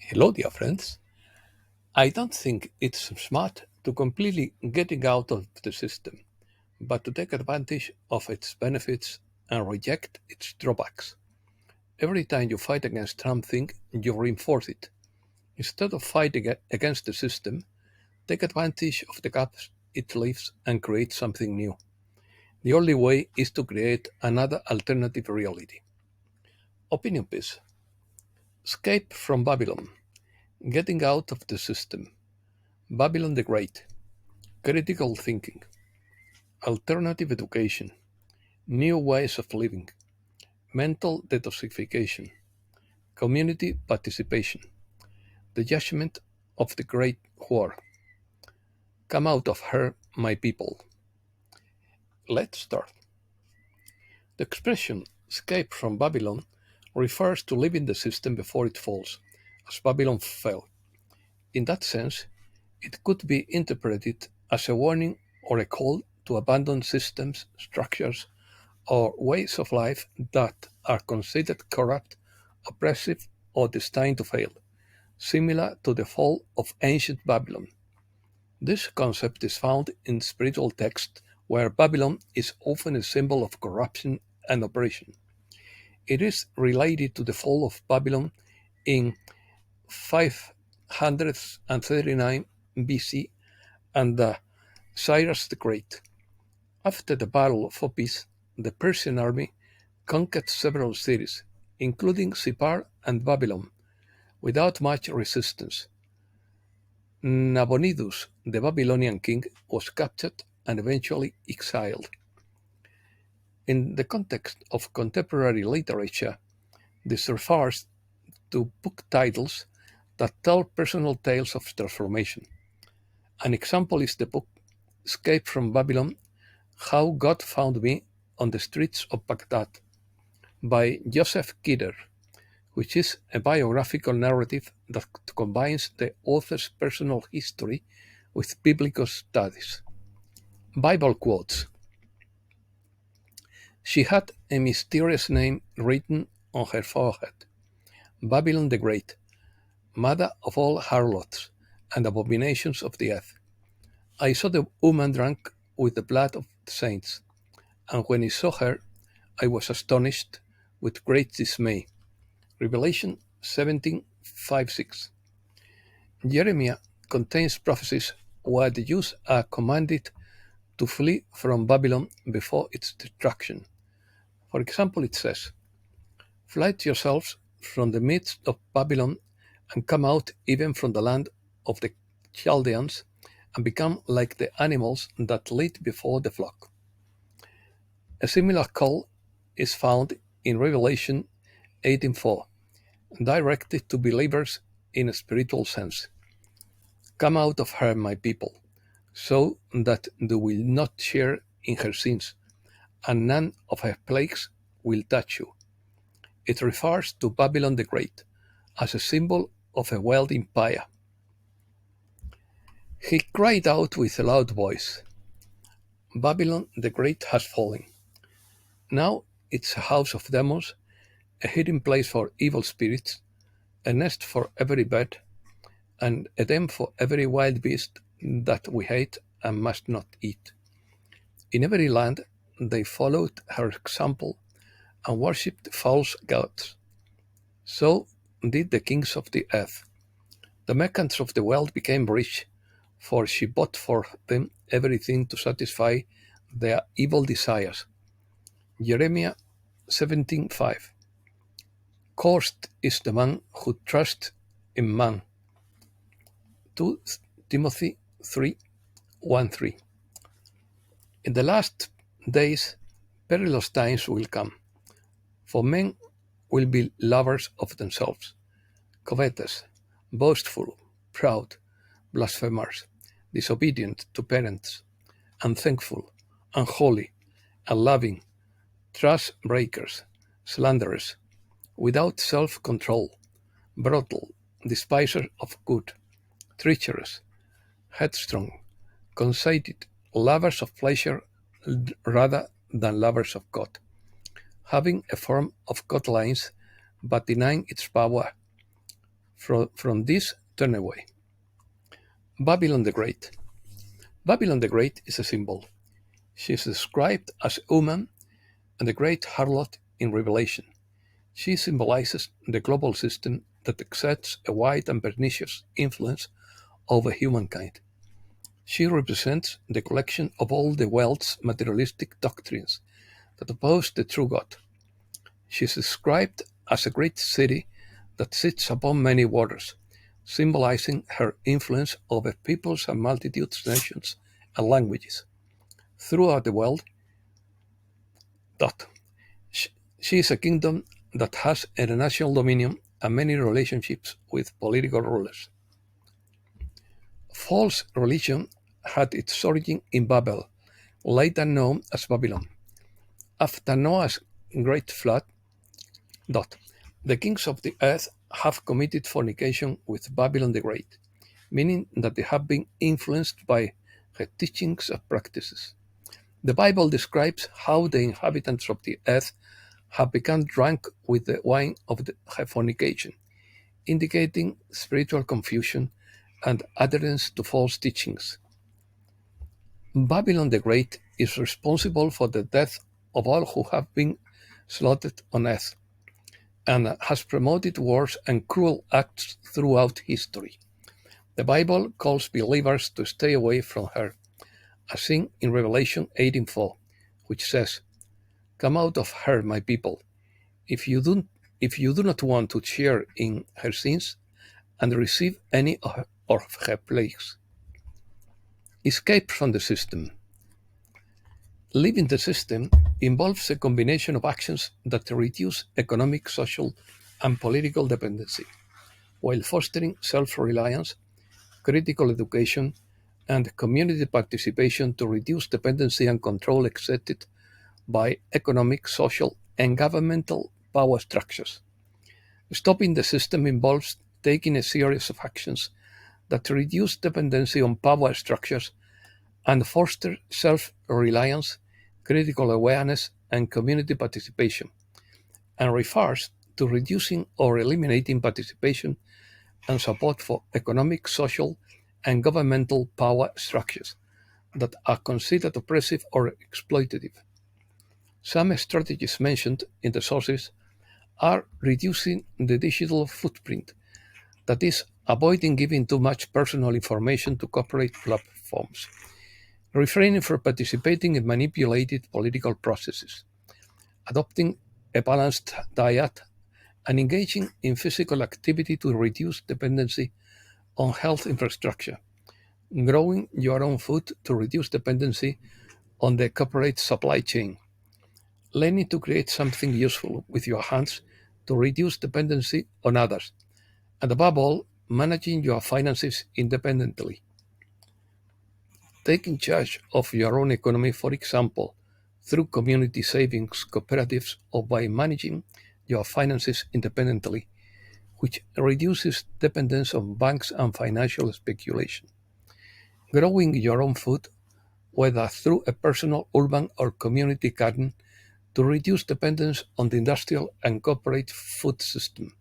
Hello, dear friends. I don't think it's smart to completely getting out of the system, but to take advantage of its benefits and reject its drawbacks. Every time you fight against something, you reinforce it. Instead of fighting against the system, take advantage of the gaps it leaves and create something new. The only way is to create another alternative reality. Opinion piece. Escape from Babylon. Getting out of the system. Babylon the Great. Critical thinking, alternative education, new ways of living, mental detoxification, community participation, the judgment of the Great War. Come out of her, my people. Let's start. The expression escape from Babylon refers to leaving the system before it falls, as Babylon fell. In that sense, it could be interpreted as a warning or a call to abandon systems, structures, or ways of life that are considered corrupt, oppressive, or destined to fail, similar to the fall of ancient Babylon. This concept is found in spiritual texts where Babylon is often a symbol of corruption and oppression. It is related to the fall of Babylon in 539 BC under Cyrus the Great. After the Battle for Peace, the Persian army conquered several cities, including Sippar and Babylon, without much resistance. Nabonidus, the Babylonian king, was captured and eventually exiled. In the context of contemporary literature, this refers to book titles that tell personal tales of transformation. An example is the book Escape from Babylon: How God Found Me on the Streets of Baghdad by Joseph Kidder, which is a biographical narrative that combines the author's personal history with biblical studies. Bible quotes. She had a mysterious name written on her forehead: Babylon the Great, mother of all harlots and abominations of the earth. I saw the woman drunk with the blood of the saints, and when I saw her, I was astonished with great dismay. Revelation 17:5-6. Jeremiah contains prophecies where the Jews are commanded to flee from Babylon before its destruction. For example, it says, "Fly yourselves from the midst of Babylon and come out even from the land of the Chaldeans and become like the animals that lead before the flock." A similar call is found in Revelation 18:4, directed to believers in a spiritual sense. Come out of her, my people, so that they will not share in her sins, and none of her plagues will touch you. It refers to Babylon the Great as a symbol of a world empire. He cried out with a loud voice, Babylon the Great has fallen. Now it's a house of demons, a hiding place for evil spirits, a nest for every bird, and a den for every wild beast that we hate and must not eat. In every land they followed her example and worshipped false gods. So did the kings of the earth. The merchants of the world became rich, for she bought for them everything to satisfy their evil desires. Jeremiah 17:5. Cursed is the man who trusts in man. 2 Timothy 3:1-3. In the last days, perilous times will come, for men will be lovers of themselves, covetous, boastful, proud, blasphemers, disobedient to parents, unthankful, unholy, unloving, trust breakers, slanderers, without self control, brutal, despisers of good, treacherous, headstrong, conceited, lovers of pleasure rather than lovers of God, having a form of godliness but denying its power. From this, turn away. Babylon the Great. Babylon the Great is a symbol. She is described as a woman and the great harlot in Revelation. She symbolizes the global system that exerts a wide and pernicious influence over humankind. She represents the collection of all the world's materialistic doctrines that oppose the true God. She is described as a great city that sits upon many waters, symbolizing her influence over peoples and multitudes, nations, and languages throughout the world. Dot. Sh- She is a kingdom that has international dominion and many relationships with political rulers. False religion had its origin in Babel, later known as Babylon. After Noah's great flood, dot, the kings of the earth have committed fornication with Babylon the Great, meaning that they have been influenced by her teachings and practices. The Bible describes how the inhabitants of the earth have become drunk with the wine of her fornication, indicating spiritual confusion and adherence to false teachings. Babylon the Great is responsible for the death of all who have been slaughtered on earth, and has promoted wars and cruel acts throughout history. The Bible calls believers to stay away from her, as seen in Revelation 18:4, which says, "Come out of her, my people, if you do not want to share in her sins and receive any of her plagues." Escape from the system. Leaving the system involves a combination of actions that reduce economic, social, and political dependency, while fostering self-reliance, critical education, and community participation to reduce dependency and control exerted by economic, social, and governmental power structures. Stopping the system involves taking a series of actions that reduce dependency on power structures and foster self-reliance, critical awareness, and community participation, and refers to reducing or eliminating participation and support for economic, social, and governmental power structures that are considered oppressive or exploitative. Some strategies mentioned in the sources are reducing the digital footprint, that is, avoiding giving too much personal information to corporate platforms, refraining from participating in manipulated political processes, adopting a balanced diet, and engaging in physical activity to reduce dependency on health infrastructure, growing your own food to reduce dependency on the corporate supply chain, learning to create something useful with your hands to reduce dependency on others, and above all, managing your finances independently. Taking charge of your own economy, for example, through community savings cooperatives or by managing your finances independently, which reduces dependence on banks and financial speculation. Growing your own food, whether through a personal, urban, or community garden, to reduce dependence on the industrial and corporate food system.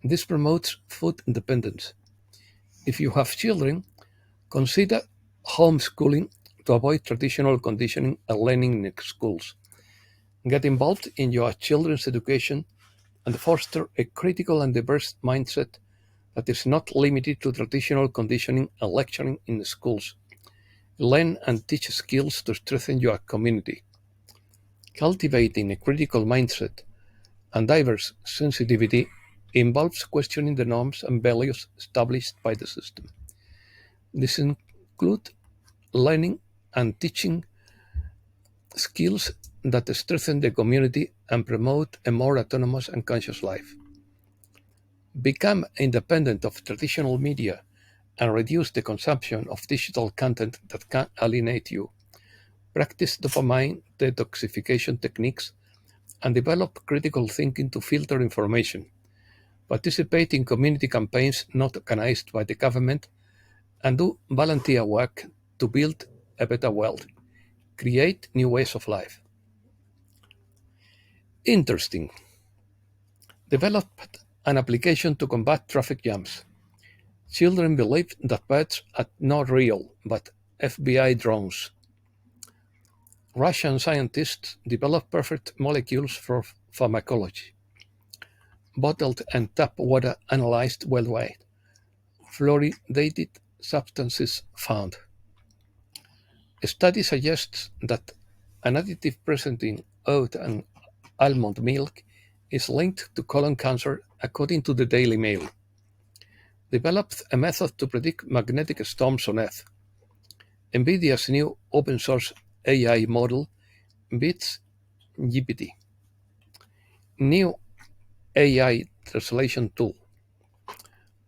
This promotes food independence. If you have children, consider homeschooling to avoid traditional conditioning and learning in schools. Get involved in your children's education and foster a critical and diverse mindset that is not limited to traditional conditioning and lecturing in schools. Learn and teach skills to strengthen your community. Cultivating a critical mindset and diverse sensitivity involves questioning the norms and values established by the system. This includes learning and teaching skills that strengthen the community and promote a more autonomous and conscious life. Become independent of traditional media and reduce the consumption of digital content that can alienate you. Practice dopamine detoxification techniques and develop critical thinking to filter information. Participate in community campaigns not organized by the government and do volunteer work to build a better world. Create new ways of life. Interesting. Develop an application to combat traffic jams. Children believe that pets are not real, but FBI drones. Russian scientists develop perfect molecules for pharmacology. Bottled and tap water analyzed worldwide. Fluoridated substances found. A study suggests that an additive present in oat and almond milk is linked to colon cancer, according to the Daily Mail. Developed a method to predict magnetic storms on Earth. NVIDIA's new open source AI model beats GPT. New AI translation tool.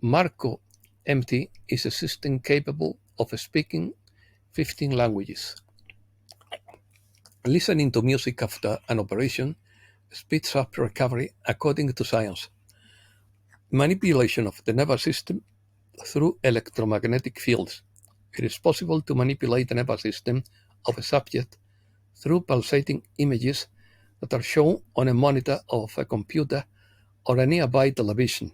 Marco MT is a system capable of speaking 15 languages. Listening to music after an operation speeds up recovery, according to science. Manipulation of the nervous system through electromagnetic fields. It is possible to manipulate the nervous system of a subject through pulsating images that are shown on a monitor of a computer or a nearby television.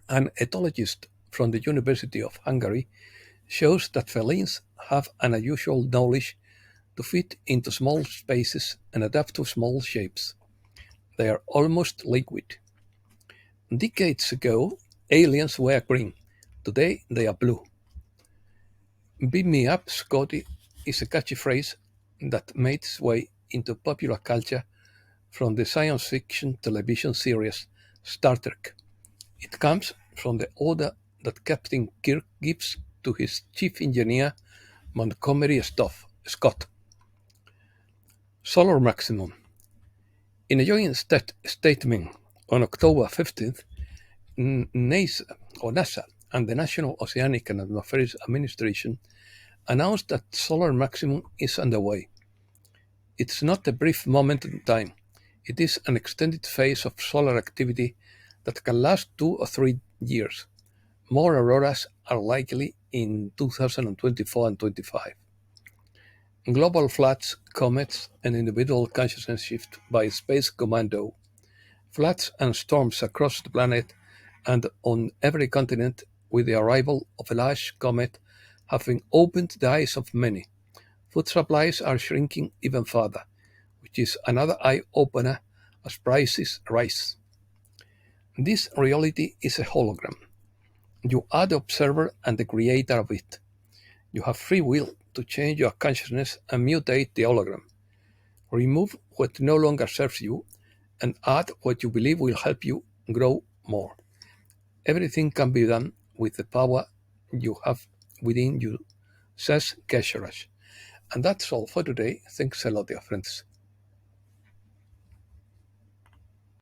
An ethologist from the University of Hungary shows that felines have an unusual knowledge to fit into small spaces and adapt to small shapes. They are almost liquid. Decades ago, aliens were green. Today, they are blue. Beam me up, Scotty is a catchy phrase that made its way into popular culture from the science fiction television series Star Trek. It comes from the order that Captain Kirk gives to his chief engineer, Montgomery Scott. Solar maximum. In a joint statement on October 15th, NASA and the National Oceanic and Atmospheric Administration announced that solar maximum is underway. It's not a brief moment in time. It is an extended phase of solar activity that can last 2 or 3 years. More auroras are likely in 2024 and 25. Global floods, comets, and individual consciousness shift by Space Commando. Floods and storms across the planet and on every continent with the arrival of a large comet have opened the eyes of many. Food supplies are shrinking even further, which is another eye-opener as prices rise. This reality is a hologram. You are the observer and the creator of it. You have free will to change your consciousness and mutate the hologram. Remove what no longer serves you and add what you believe will help you grow more. Everything can be done with the power you have within you, says Geshe. And that's all for today. Thanks a lot, dear friends.